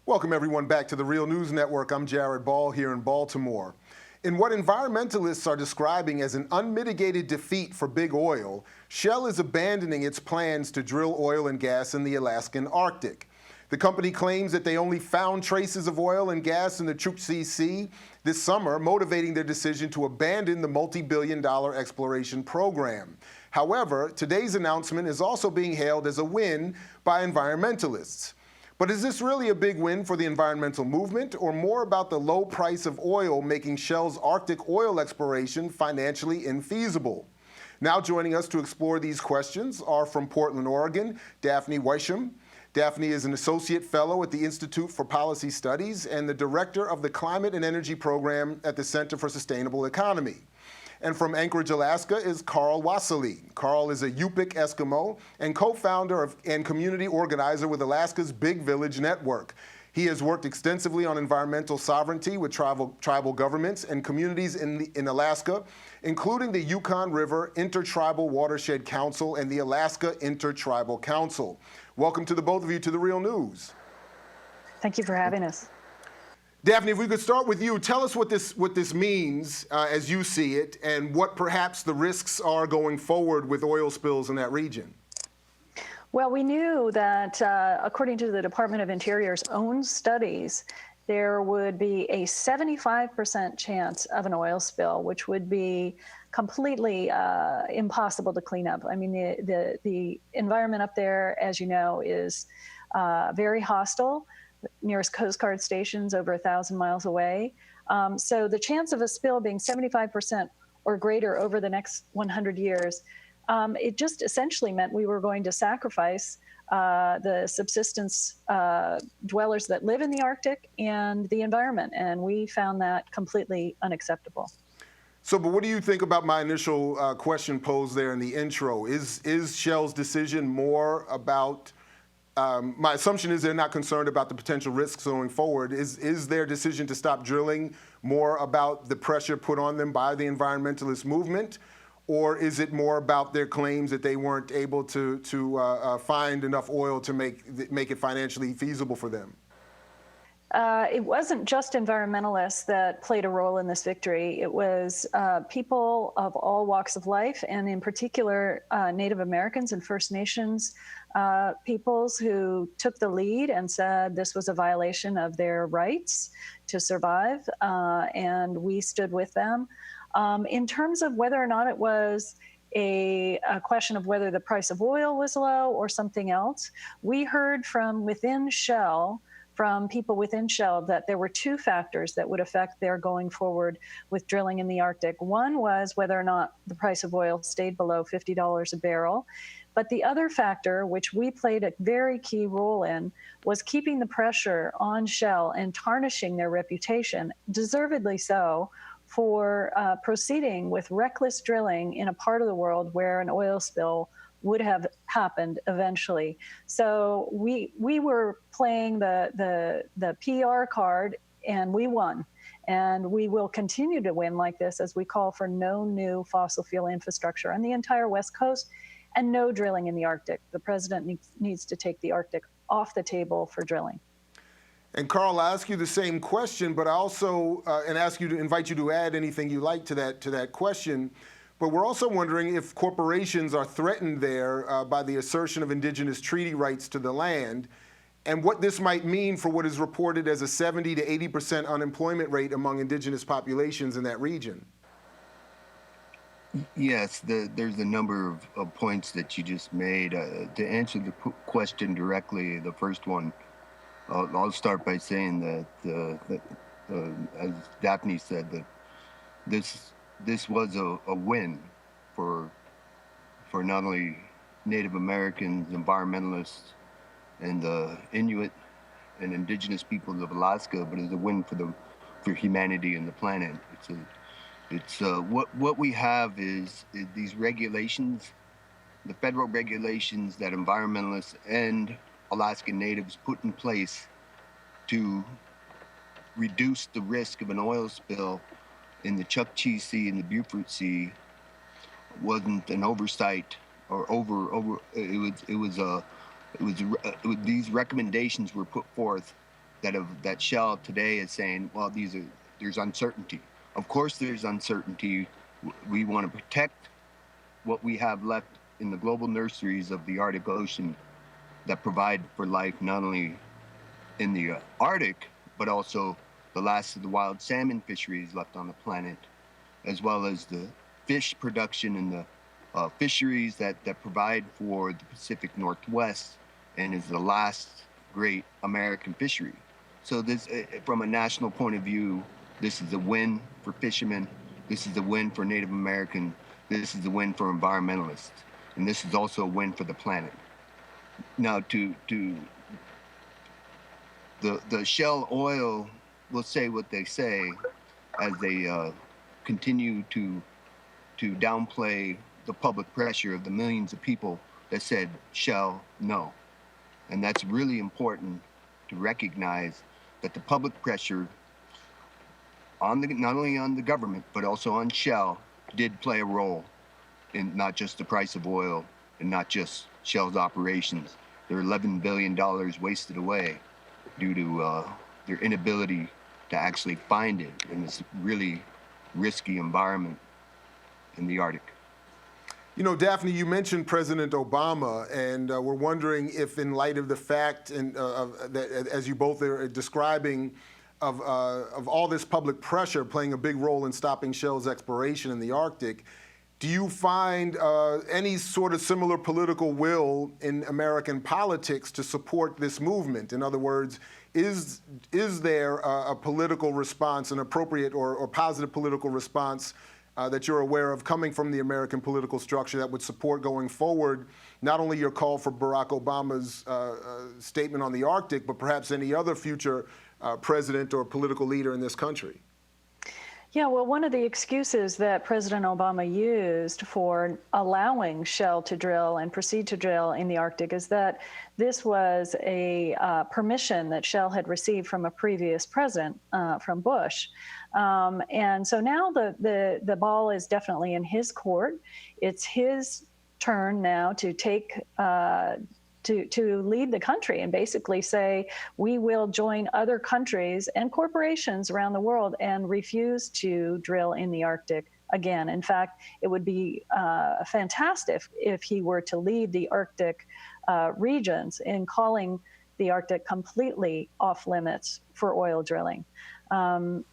Welcome everyone back to the Real News Network. I'm Jared Ball here in Baltimore. In what environmentalists are describing as an unmitigated defeat for big oil, Shell is abandoning its plans to drill oil and gas in the Alaskan Arctic. The company claims that they only found traces of oil and gas in the Chukchi Sea this summer, motivating their decision to abandon the multi-billion-dollar exploration program. However, today's announcement is also being hailed as a win by environmentalists. But is this really a big win for the environmental movement, or more about the low price of oil making Shell's Arctic oil exploration financially infeasible? Now joining us to explore these questions are from Portland, Oregon, Daphne Wysham. Daphne is an associate fellow at the Institute for Policy Studies and the director of the Climate and Energy Program at the Center for Sustainable Economy. And from Anchorage, Alaska is Carl Wassillie. Carl is a Yupik Eskimo and co-founder and community organizer with Alaska's Big Village Network. He has worked extensively on environmental sovereignty with tribal governments and communities in Alaska, including the Yukon River Intertribal Watershed Council and the Alaska Intertribal Council. Welcome to the both of you to The Real News. Thank you for having us. Daphne, if we could start with you, tell us what this means as you see it, and what perhaps the risks are going forward with oil spills in that region. Well, we knew that according to the Department of Interior's own studies, there would be a 75% chance of an oil spill, which would be completely impossible to clean up. I mean, the environment up there, as you know, is very hostile. Nearest Coast Guard stations over 1,000 miles away. So the chance of a spill being 75% or greater over the next 100 years, it just essentially meant we were going to sacrifice the subsistence dwellers that live in the Arctic and the environment. And we found that completely unacceptable. So, but what do you think about my initial question posed there in the intro? Is Shell's decision more about my assumption is they're not concerned about the potential risks going forward. Is their decision to stop drilling more about the pressure put on them by the environmentalist movement, or is it more about their claims that they weren't able to find enough oil to make it financially feasible for them? It wasn't just environmentalists that played a role in this victory. It was people of all walks of life, and in particular, Native Americans and First Nations peoples who took the lead and said this was a violation of their rights to survive, and we stood with them. In terms of whether or not it was a question of whether the price of oil was low or something else, we heard from within Shell, from people within Shell, that there were two factors that would affect their going forward with drilling in the Arctic. One was whether or not the price of oil stayed below $50 a barrel. But the other factor, which we played a very key role in, was keeping the pressure on Shell and tarnishing their reputation, deservedly so, for proceeding with reckless drilling in a part of the world where an oil spill would have happened eventually. So we were playing the PR card, and we won. And we will continue to win like this as we call for no new fossil fuel infrastructure on the entire West Coast and no drilling in the Arctic. The president needs to take the Arctic off the table for drilling. And Carl, I ask you the same question, but I also invite you to add anything you like to that question. But we're also wondering if corporations are threatened there by the assertion of Indigenous treaty rights to the land, and what this might mean for what is reported as a 70 to 80% unemployment rate among Indigenous populations in that region. Yes, there's a number of points that you just made. To answer the question directly, the first one, I'll start by saying that, as Daphne said, that this was a win for not only Native Americans, environmentalists, and the Inuit and Indigenous peoples of Alaska, but it's a win for humanity and the planet. It's what we have is these regulations, the federal regulations that environmentalists and Alaskan Natives put in place to reduce the risk of an oil spill in the Chukchi Sea and the Beaufort Sea wasn't an oversight or these recommendations were put forth that Shell today is saying, well, there's uncertainty. Of course, there's uncertainty. We want to protect what we have left in the global nurseries of the Arctic Ocean that provide for life not only in the Arctic, but also the last of the wild salmon fisheries left on the planet, as well as the fish production and the fisheries that provide for the Pacific Northwest and is the last great American fishery. So this, from a national point of view, this is a win for fishermen. This is a win for Native American. This is a win for environmentalists. And this is also a win for the planet. Now, the Shell Oil will say what they say as they continue to downplay the public pressure of the millions of people that said Shell no. And that's really important to recognize that the public pressure on not only on the government, but also on Shell did play a role in not just the price of oil and not just Shell's operations. There are $11 billion wasted away due to their inability to actually find it in this really risky environment in the Arctic. You know, Daphne, you mentioned President Obama, and we're wondering if, in light of the fact and that, as you both are describing, of all this public pressure playing a big role in stopping Shell's exploration in the Arctic, do you find any sort of similar political will in American politics to support this movement? In other words, is there a political response, an appropriate or positive political response that you're aware of coming from the American political structure that would support going forward not only your call for Barack Obama's statement on the Arctic, but perhaps any other future president or political leader in this country? Yeah, well, one of the excuses that President Obama used for allowing Shell to drill and proceed to drill in the Arctic is that this was a permission that Shell had received from a previous president, from Bush. And so now the ball is definitely in his court. It's his turn now to take to lead the country and basically say, we will join other countries and corporations around the world and refuse to drill in the Arctic again. In fact, it would be fantastic if he were to lead the Arctic regions in calling the Arctic completely off limits for oil drilling.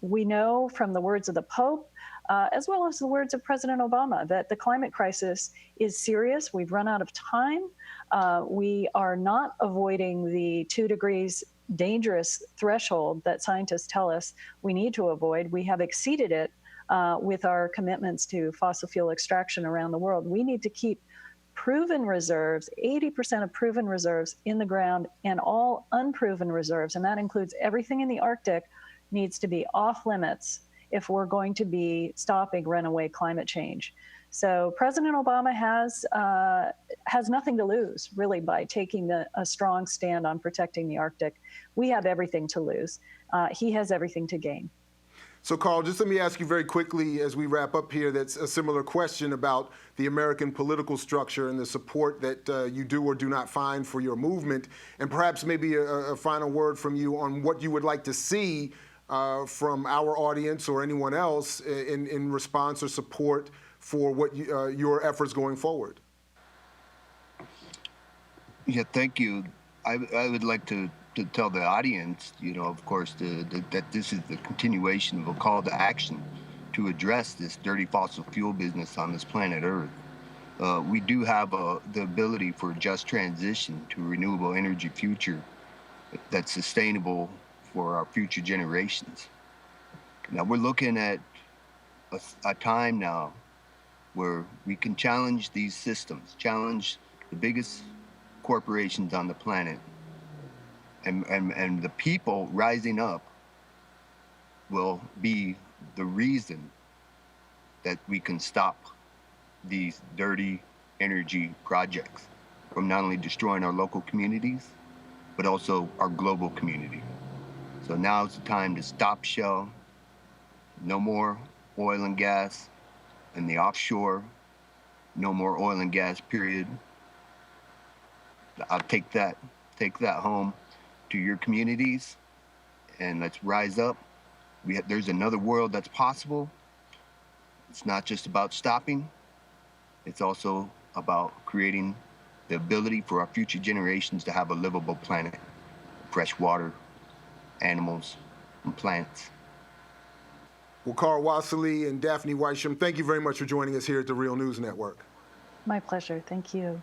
We know from the words of the Pope, as well as the words of President Obama, that the climate crisis is serious. We've run out of time. We are not avoiding the 2 degrees dangerous threshold that scientists tell us we need to avoid. We have exceeded it with our commitments to fossil fuel extraction around the world. We need to keep proven reserves, 80% of proven reserves in the ground, and all unproven reserves, and that includes everything in the Arctic, needs to be off limits if we're going to be stopping runaway climate change. So President Obama has nothing to lose, really, by taking a strong stand on protecting the Arctic. We have everything to lose. He has everything to gain. So, Carl, just let me ask you very quickly as we wrap up here, that's a similar question about the American political structure and the support that you do or do not find for your movement, and perhaps maybe a final word from you on what you would like to see from our audience or anyone else in response or support for what your efforts going forward. Yeah, thank you. I would like to tell the audience, you know, of course, that this is the continuation of a call to action to address this dirty fossil fuel business on this planet Earth. We do have the ability for a just transition to a renewable energy future that's sustainable for our future generations. Now we're looking at a time now where we can challenge these systems, challenge the biggest corporations on the planet, and the people rising up will be the reason that we can stop these dirty energy projects from not only destroying our local communities, but also our global community. So now's the time to stop Shell. No more oil and gas in the offshore. No more oil and gas, period. I'll take that home to your communities and let's rise up. There's another world that's possible. It's not just about stopping. It's also about creating the ability for our future generations to have a livable planet, fresh water, animals, and plants. Well, Carl Wassillie and Daphne Wysham, thank you very much for joining us here at the Real News Network. My pleasure. Thank you.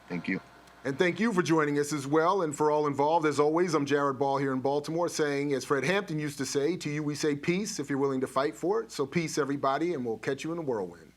Thank you. And thank you for joining us as well. And for all involved, as always, I'm Jared Ball here in Baltimore saying, as Fred Hampton used to say, to you we say peace if you're willing to fight for it. So peace, everybody, and we'll catch you in the whirlwind.